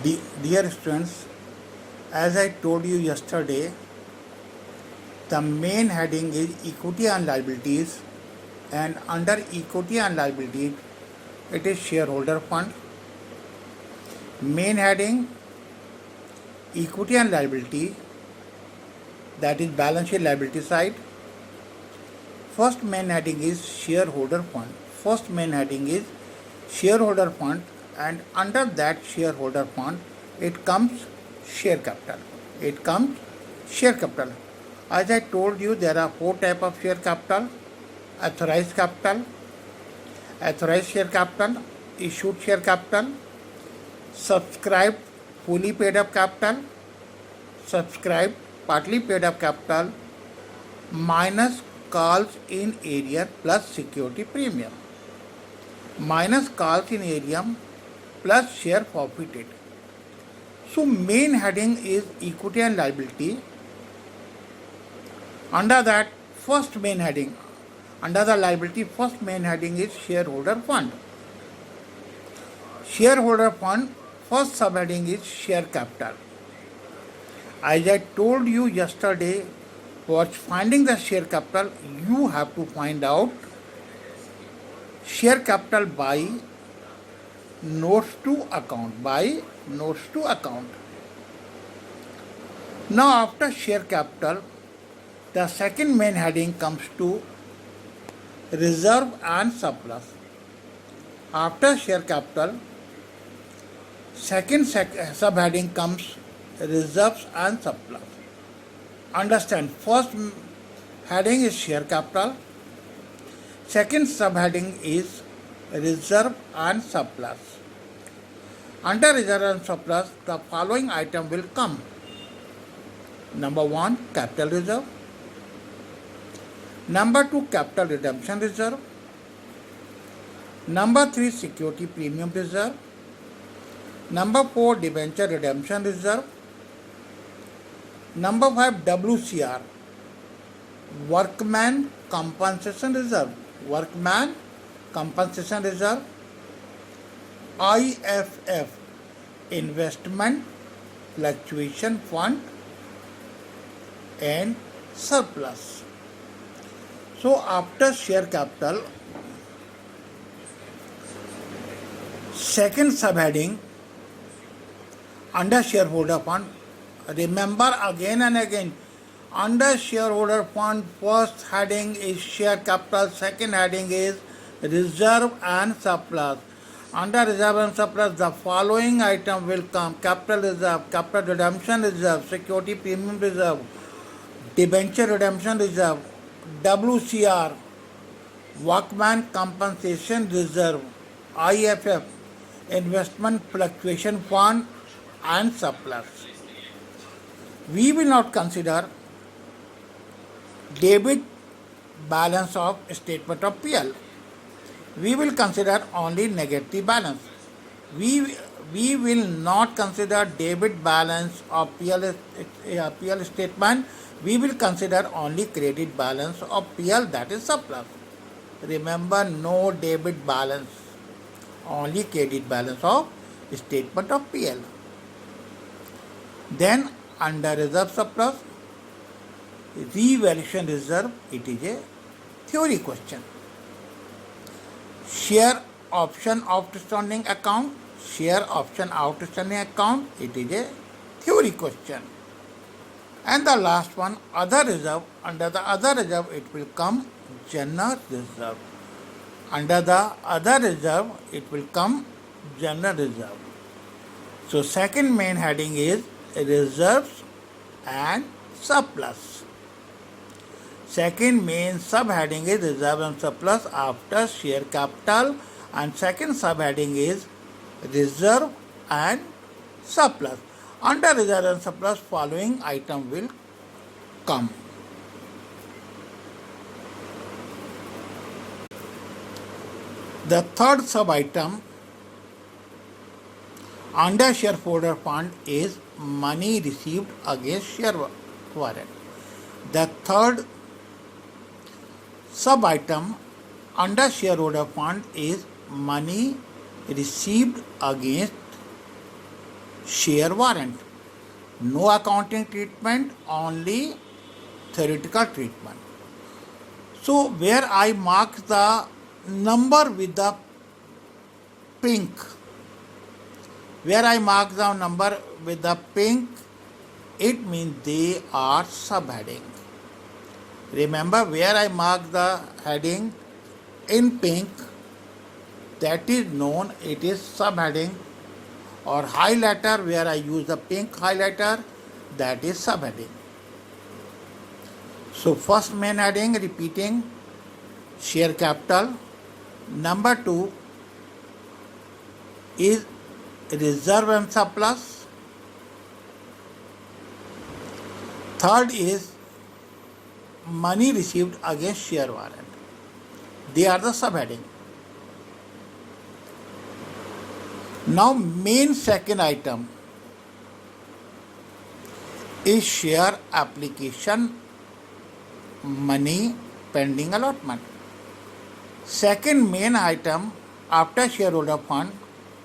Dear students, as I told you yesterday, the main heading is equity and liabilities, and under equity and liabilities, it is shareholder fund. Main heading equity and liability, that is balance sheet liability side. First main heading is shareholder fund. First main heading is shareholder fund, and under that shareholder fund, it comes share capital. It comes share capital. As I told you, there are four types of share capital: authorized share capital, issued share capital, subscribed fully paid up capital, subscribed partly paid up capital, minus calls in area plus security premium, minus calls in area plus share forfeited. So main heading is equity and liability. Under that first main heading, under the liability, first main heading is shareholder fund. Shareholder fund, first subheading is share capital. As I told you yesterday, for finding the share capital, you have to find out share capital by notes to account. Now after share capital, the second main heading comes to reserve and surplus. After share capital, second subheading comes reserves and surplus. Understand, first heading is share capital, second subheading is reserve and surplus. Under reserve and surplus, the following item will come. Number 1, capital reserve. Number 2, capital redemption reserve. Number 3, security premium reserve. Number 4, debenture redemption reserve. Number 5, WCR, workman compensation reserve. IFF, investment fluctuation fund, and surplus. So after share capital, second subheading under shareholder fund, remember again and again, under shareholder fund, first heading is share capital, second heading is reserve and surplus. Under reserve and surplus, the following item will come: capital reserve, capital redemption reserve, security premium reserve, debenture redemption reserve, WCR, workman compensation reserve, IFF, investment fluctuation fund, and surplus. We will not consider debit balance of statement of PL. We will consider only negative balance. We will not consider debit balance of PL statement. We will consider only credit balance of PL, that is surplus. Remember, no debit balance, only credit balance of statement of PL. Then under reserve surplus, revaluation reserve, it is a theory question. Share option outstanding account, it is a theory question. And the last one, other reserve. Under the other reserve, it will come general reserve. Under the other reserve, it will come general reserve. So second main heading is reserves and surplus. Second main subheading is reserve and surplus after share capital, and second subheading is reserve and surplus. Under reserve and surplus, following item will come. The third sub-item under shareholder fund is money received against share warrant. The third sub-item under shareholder fund is money received against share warrant. No accounting treatment, only theoretical treatment. So where I mark the number with the pink, where I mark the number with the pink, it means they are subheading. Remember, where I mark the heading in pink, that is known, it is subheading, or highlighter, where I use the pink highlighter, that is subheading. So first main heading, repeating, share capital. Number 2 is reserve and surplus. Third is money received against share warrant. They are the subheading. Now main second item is share application money pending allotment. Second main item after shareholder fund,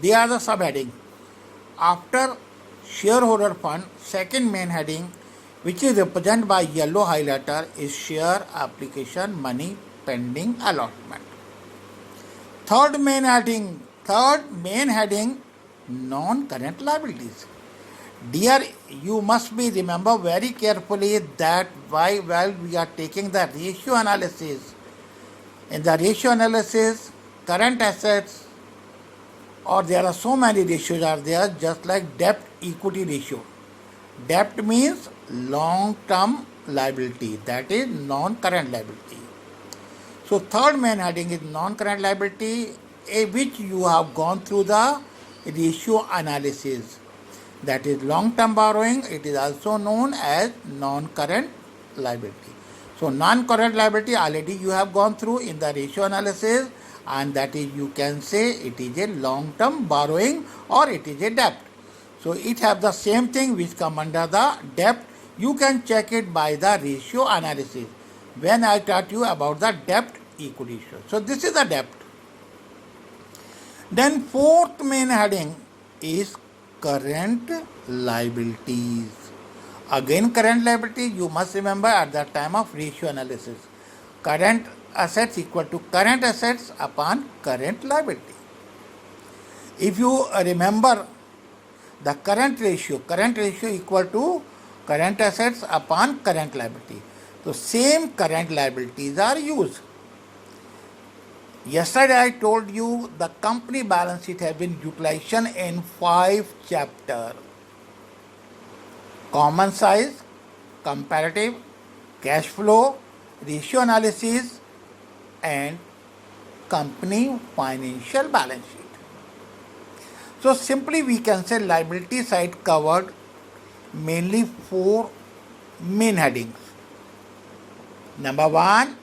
they are the subheading. After shareholder fund, second main heading, which is represented by yellow highlighter, is share application money pending allotment. Third main heading, non-current liabilities. Dear, you must be remember very carefully that while we are taking the ratio analysis, in the ratio analysis, current assets, or there are so many ratios are there, just like debt equity ratio. Debt means long-term liability, that is non-current liability. So third main heading is non-current liability, which you have gone through the ratio analysis. That is long-term borrowing. It is also known as non-current liability. So non-current liability already you have gone through in the ratio analysis, and that is, you can say it is a long-term borrowing or it is a debt. So it have the same thing which come under the debt. You can check it by the ratio analysis when I taught you about the debt equity ratio. So this is the debt. Then fourth main heading is current liabilities. Again, current liability, you must remember at the time of ratio analysis, current assets equal to current assets upon current liability. If you remember the current ratio equal to current assets upon current liability. So same current liabilities are used. Yesterday I told you the company balance sheet has been utilization in 5 chapters. Common size, comparative, cash flow, ratio analysis, and company financial balance sheet. So simply we can say liability side covered mainly 4 main headings. Number one,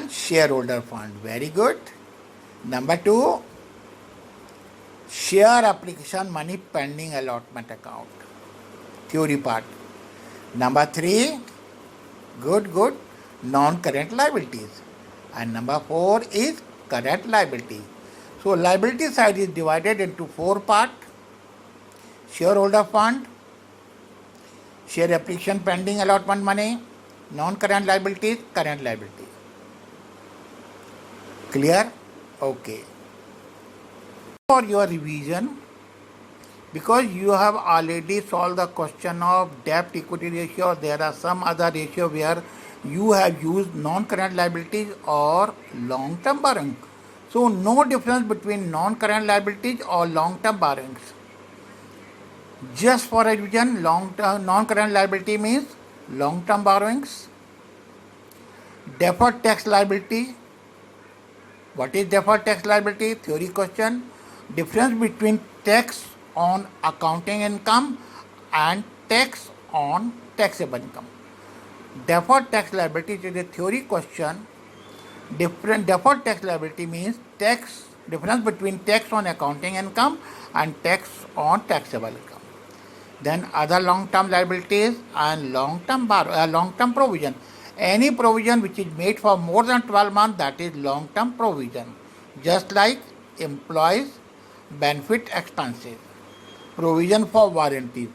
shareholder fund. Very good. Number 2, share application money pending allotment account. Theory part. Number 3, good, non-current liabilities. And number 4 is current liability. So liability side is divided into 4 parts. Shareholder fund, share application pending allotment money, non-current liabilities, current liability. Clear? Okay. For your revision, because you have already solved the question of debt equity ratio, there are some other ratio where you have used non-current liabilities or long-term borrowing. So no difference between non-current liabilities or long-term borrowings. Just for revision, non-current liability means long-term borrowings. Deferred tax liability. What is deferred tax liability? Theory question. Difference between tax on accounting income and tax on taxable income. Deferred tax liability is a theory question. Deferred tax liability means difference between tax on accounting income and tax on taxable income. Then other long-term liabilities and long-term provision. Any provision which is made for more than 12 months, that is long-term provision. Just like employees benefit expenses, provision for warranties.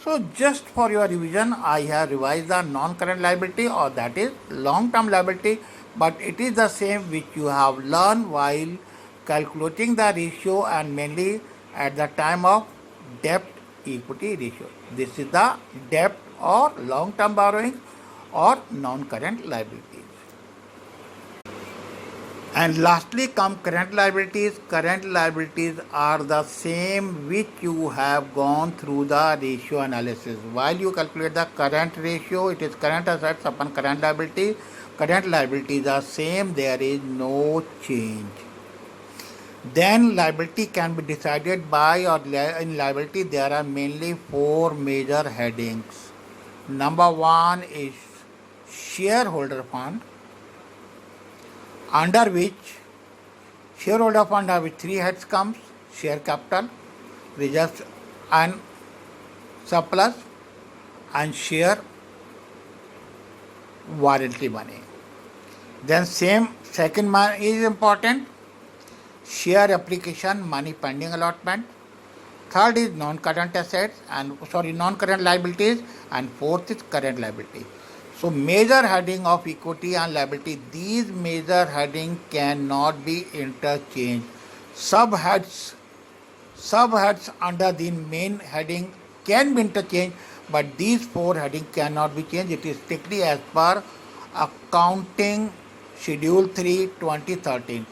So just for your revision, I have revised the non-current liability, or that is long-term liability, but it is the same which you have learned while calculating the ratio, and mainly at the time of debt equity ratio. This is the debt or long-term borrowing or non-current liabilities. And lastly come current liabilities. Current liabilities are the same which you have gone through the ratio analysis. While you calculate the current ratio, it is current assets upon current liability. Current liabilities are same, there is no change. Then liability can be decided by, or in liability there are mainly four major headings. Number one is shareholder fund, under which shareholder fund have three heads comes: share capital, reserves and surplus, and share warranty money. Then same second one is important: share application, money pending allotment. Third is non-current assets and non-current liabilities, and fourth is current liability. So major heading of equity and liability, these major heading cannot be interchanged. Subheads under the main heading can be interchanged, but these four headings cannot be changed. It is strictly as per Accounting Schedule 3 2013.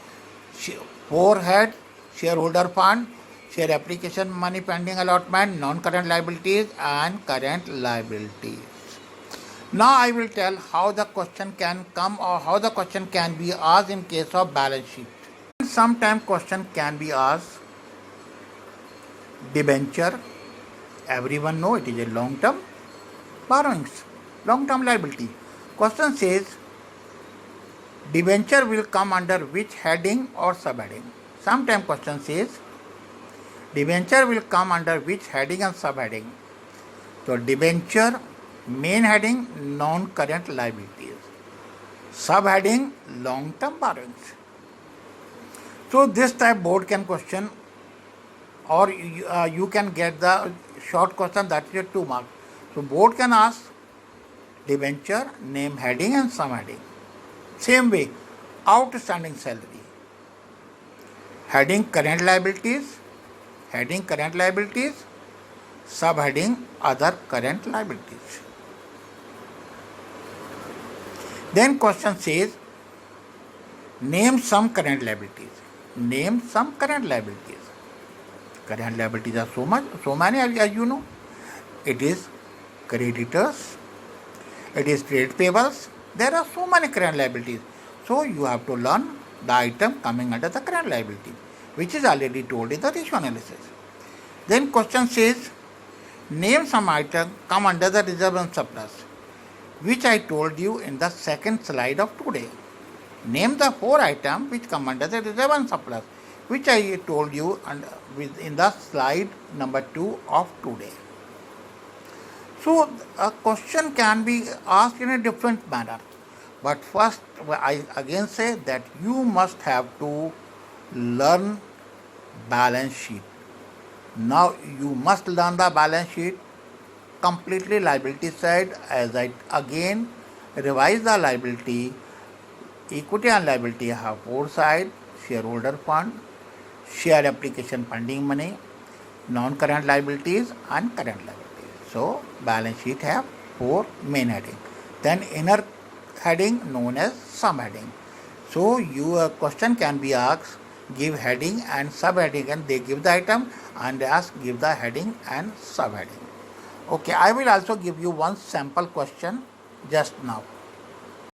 Four head: shareholder fund, share application, money pending allotment, non-current liabilities, and current liabilities. Now I will tell how the question can come, or how the question can be asked in case of balance sheet. Sometimes question can be asked debenture. Everyone know it is a long-term borrowings, long-term liability. Question says debenture will come under which heading or subheading. Sometimes question says debenture will come under which heading and subheading. So debenture main heading non-current liabilities, subheading long-term borrowings. So this type board can question, or you can get the short question, that is 2 marks. So board can ask debenture name heading and subheading. Same way, outstanding salary, heading current liabilities, subheading other current liabilities. Then question says name some current liabilities. Current liabilities are so many as you know. It is creditors, it is trade payables. There are so many current liabilities. So you have to learn the item coming under the current liability, which is already told in the ratio analysis. Then question says name some item come under the reserve and surplus, which I told you in the second slide of today. Name the 4 items which come under the reserve and surplus, which I told you in the slide number 2 of today. So a question can be asked in a different manner. But first, I again say that you must have to learn balance sheet. Now you must learn the balance sheet completely liability side, as I again revise the liability. Equity and liability have 4 sides: shareholder fund, share application pending money, non-current liabilities, and current liabilities. So balance sheet have 4 main heading. Then inner heading known as subheading. So your question can be asked, give heading and subheading, and they give the item, and ask give the heading and subheading. Okay, I will also give you one sample question just now.